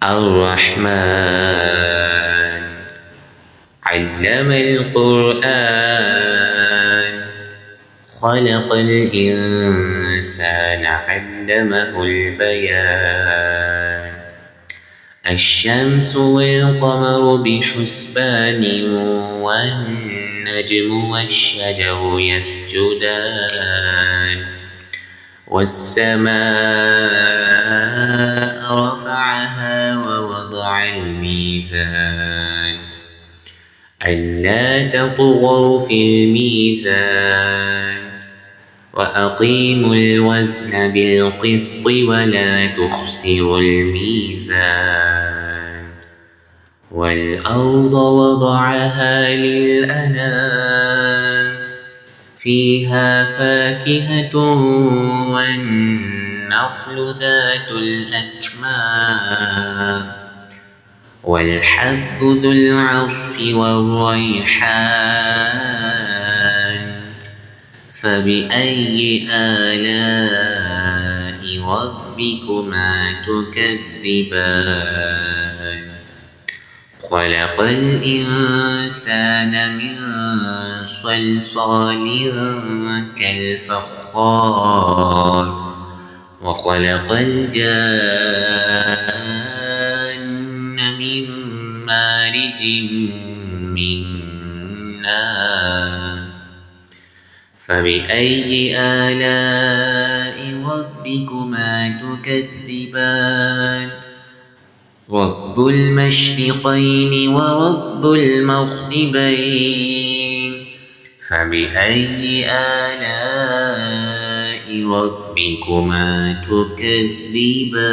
الرحمن علم القرآن خلق الإنسان علمه البيان الشمس والقمر بحسبان والنجم والشجر يسجدان والسماء رفعها ووضع الميزان ألا تطغوا في الميزان وأقيموا الوزن بالقسط ولا تخسروا الميزان والأرض وضعها للأنام فيها فاكهة والنخل ذات الأكمام والحب ذو العصف والريحان فبأي آلاء ربكما تكذبان خلق الإنسان من صلصال كالفخار وخلق الجان من مارج من نار فبأي آلاء ربكما تكذبان رب المشرقين ورب المغربين فبأي آلاء ربكما تكذبان